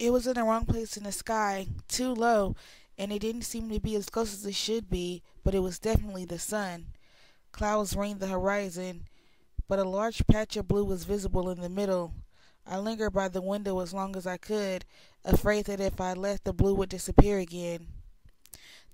It was in the wrong place in the sky, too low, and it didn't seem to be as close as it should be, but it was definitely the sun. Clouds ringed the horizon, but a large patch of blue was visible in the middle. I lingered by the window as long as I could, afraid that if I left the blue would disappear again.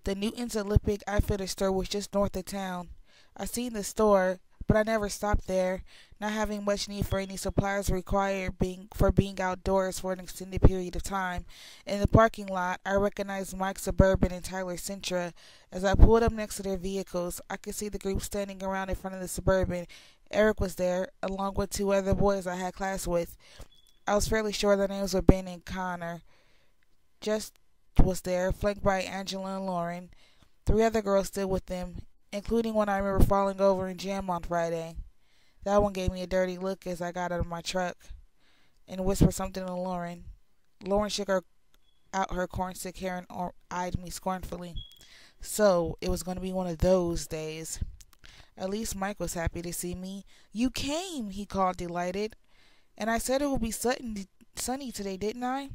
The Newton's Olympic Outfitter store was just north of town. I seen the store, but I never stopped there, not having much need for any supplies required being outdoors for an extended period of time. In the parking lot, I recognized Mike Suburban and Tyler Centra. As I pulled up next to their vehicles, I could see the group standing around in front of the Suburban. Eric was there, along with two other boys I had class with. I was fairly sure their names were Ben and Connor. Just was there, flanked by Angela and Lauren. Three other girls stood with them, including one I remember falling over in jam on Friday. That one gave me a dirty look as I got out of my truck and whispered something to Lauren. Lauren shook out her cornstick hair and eyed me scornfully. So, it was going to be one of those days. At least Mike was happy to see me. "You came," he called, delighted. "And I said it would be sunny today, didn't I?"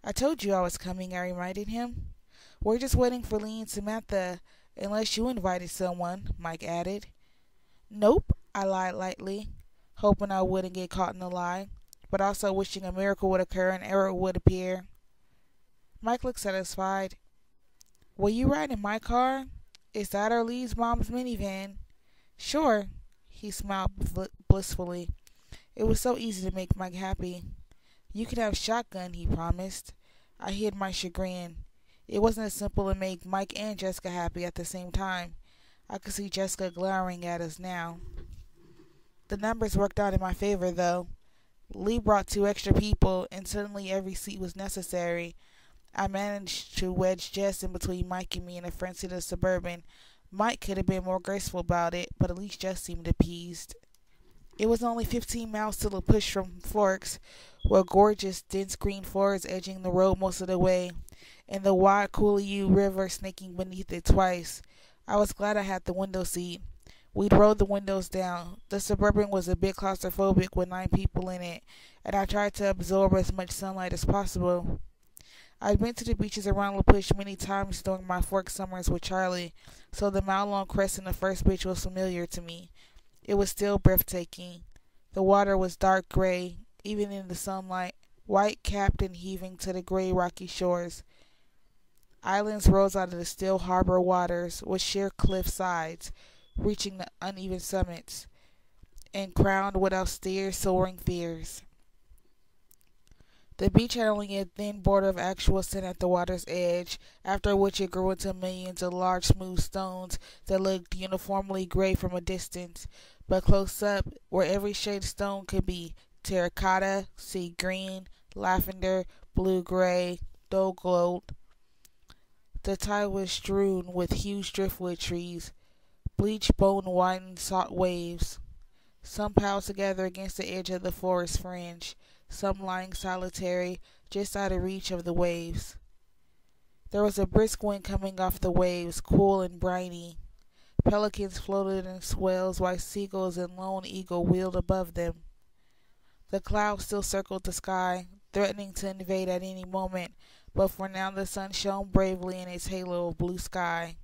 "I told you I was coming," I reminded him. "We're just waiting for Lee and Samantha, unless you invited someone," Mike added. "Nope," I lied lightly, hoping I wouldn't get caught in a lie, but also wishing a miracle would occur and Eric would appear. Mike looked satisfied. "Will you ride in my car? Is that or Lee's mom's minivan?" "Sure," he smiled blissfully. It was so easy to make Mike happy. "You could have shotgun," he promised. I hid my chagrin. It wasn't as simple to make Mike and Jessica happy at the same time. I could see Jessica glowering at us now. The numbers worked out in my favor, though. Lee brought two extra people, and suddenly every seat was necessary. I managed to wedge Jess in between Mike and me in a front seat of the Suburban. Mike could have been more graceful about it, but at least Jess seemed appeased. It was only 15 miles to the push from Forks, with gorgeous, dense green forests edging the road most of the way, and the wide Cooleyou River snaking beneath it twice. I was glad I had the window seat. We'd rolled the windows down. The Suburban was a bit claustrophobic with 9 people in it, and I tried to absorb as much sunlight as possible. I'd been to the beaches around La Push many times during my Forks summers with Charlie, so the mile-long crest in the first beach was familiar to me. It was still breathtaking. The water was dark gray, even in the sunlight, white-capped and heaving to the gray rocky shores. Islands rose out of the still harbor waters with sheer cliff sides, reaching the uneven summits, and crowned with austere soaring piers. The beach had only a thin border of actual sand at the water's edge, after which it grew into millions of large smooth stones that looked uniformly gray from a distance, but close up, where every shade of stone could be terracotta, sea green, lavender, blue-gray, dull gold. The tide was strewn with huge driftwood trees, bleach bone-whitened salt waves, some piled together against the edge of the forest fringe, some lying solitary, just out of reach of the waves. There was a brisk wind coming off the waves, cool and briny. Pelicans floated in swells while seagulls and lone eagle wheeled above them. The clouds still circled the sky, threatening to invade at any moment, but for now the sun shone bravely in its halo of blue sky.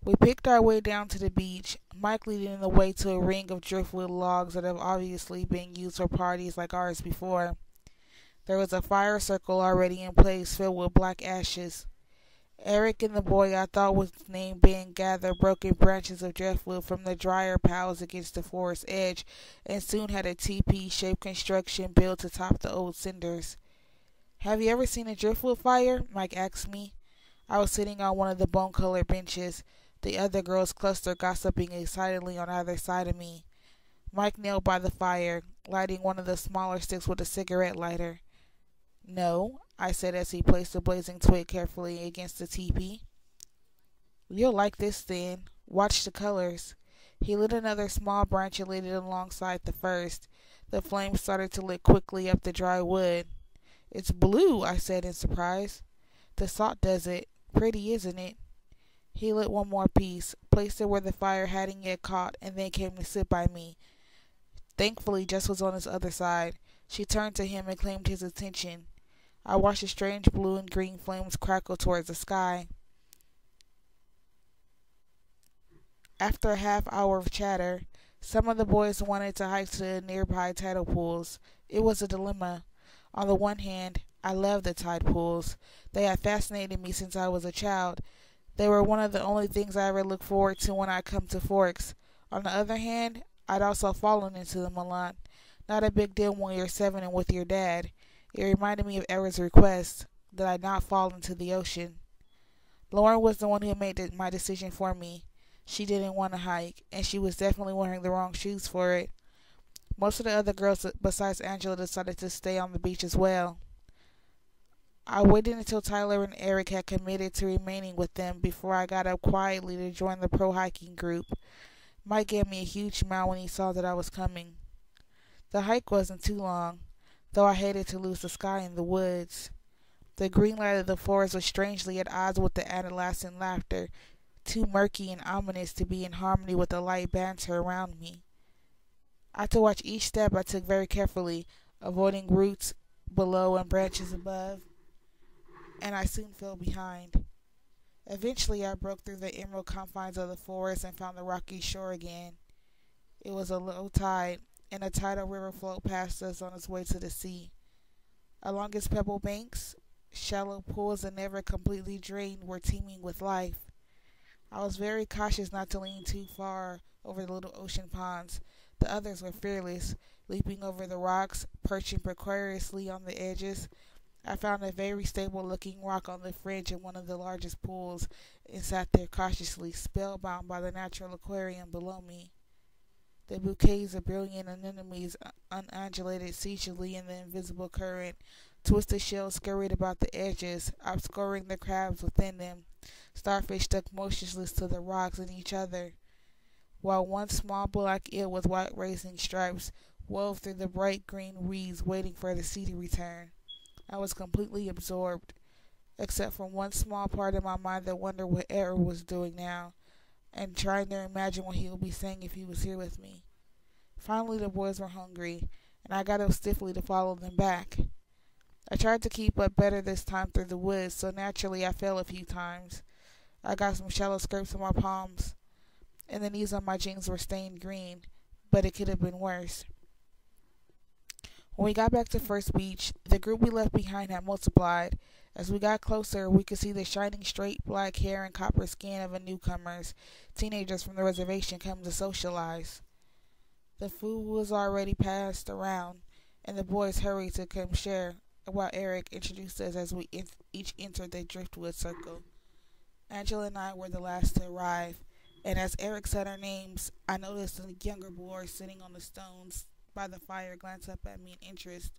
We picked our way down to the beach, Mike leading the way to a ring of driftwood logs that have obviously been used for parties like ours before. There was a fire circle already in place filled with black ashes. Eric and the boy I thought was named Ben gathered broken branches of driftwood from the drier piles against the forest edge and soon had a teepee-shaped construction built to top the old cinders. "Have you ever seen a driftwood fire?" Mike asked me. I was sitting on one of the bone-colored benches. The other girls clustered gossiping excitedly on either side of me. Mike knelt by the fire, lighting one of the smaller sticks with a cigarette lighter. "No," I said as he placed the blazing twig carefully against the teepee. "You'll like this then. Watch the colors." He lit another small branch and laid it alongside the first. The flames started to lick quickly up the dry wood. "It's blue," I said in surprise. "The salt does it. Pretty, isn't it?" He lit one more piece, placed it where the fire hadn't yet caught, and then came to sit by me. Thankfully, Jess was on his other side. She turned to him and claimed his attention. I watched the strange blue and green flames crackle towards the sky. After a half hour of chatter, some of the boys wanted to hike to the nearby tidal pools. It was a dilemma. On the one hand, I loved the tide pools. They had fascinated me since I was a child. They were one of the only things I ever look forward to when I come to Forks. On the other hand, I'd also fallen into them a lot. Not a big deal when you're 7 and with your dad. It reminded me of Eric's request that I not fall into the ocean. Lauren was the one who made my decision for me. She didn't want to hike, and she was definitely wearing the wrong shoes for it. Most of the other girls besides Angela decided to stay on the beach as well. I waited until Tyler and Eric had committed to remaining with them before I got up quietly to join the pro hiking group. Mike gave me a huge smile when he saw that I was coming. The hike wasn't too long, though I hated to lose the sky in the woods. The green light of the forest was strangely at odds with the adolescent laughter, too murky and ominous to be in harmony with the light banter around me. I had to watch each step I took very carefully, avoiding roots below and branches above, and I soon fell behind. Eventually, I broke through the emerald confines of the forest and found the rocky shore again. It was a low tide, and a tidal river flowed past us on its way to the sea. Along its pebble banks, shallow pools that never completely drained were teeming with life. I was very cautious not to lean too far over the little ocean ponds. The others were fearless, leaping over the rocks, perching precariously on the edges. I found a very stable-looking rock on the fringe of one of the largest pools and sat there cautiously, spellbound by the natural aquarium below me. The bouquets of brilliant anemones undulated seizurely in the invisible current. Twisted shells scurried about the edges, obscuring the crabs within them. Starfish stuck motionless to the rocks and each other, while one small black eel with white racing stripes wove through the bright green reeds waiting for the sea to return. I was completely absorbed, except for one small part of my mind that wondered what Eric was doing now, and trying to imagine what he would be saying if he was here with me. Finally, the boys were hungry, and I got up stiffly to follow them back. I tried to keep up better this time through the woods, so naturally I fell a few times. I got some shallow scrapes on my palms, and the knees on my jeans were stained green, but it could have been worse. When we got back to First Beach, the group we left behind had multiplied. As we got closer, we could see the shining straight black hair and copper skin of the newcomers, teenagers from the reservation come to socialize. The food was already passed around, and the boys hurried to come share, while Eric introduced us as we each entered the driftwood circle. Angela and I were the last to arrive, and as Eric said our names, I noticed a younger boy sitting on the stones by the fire glance up at me in interest.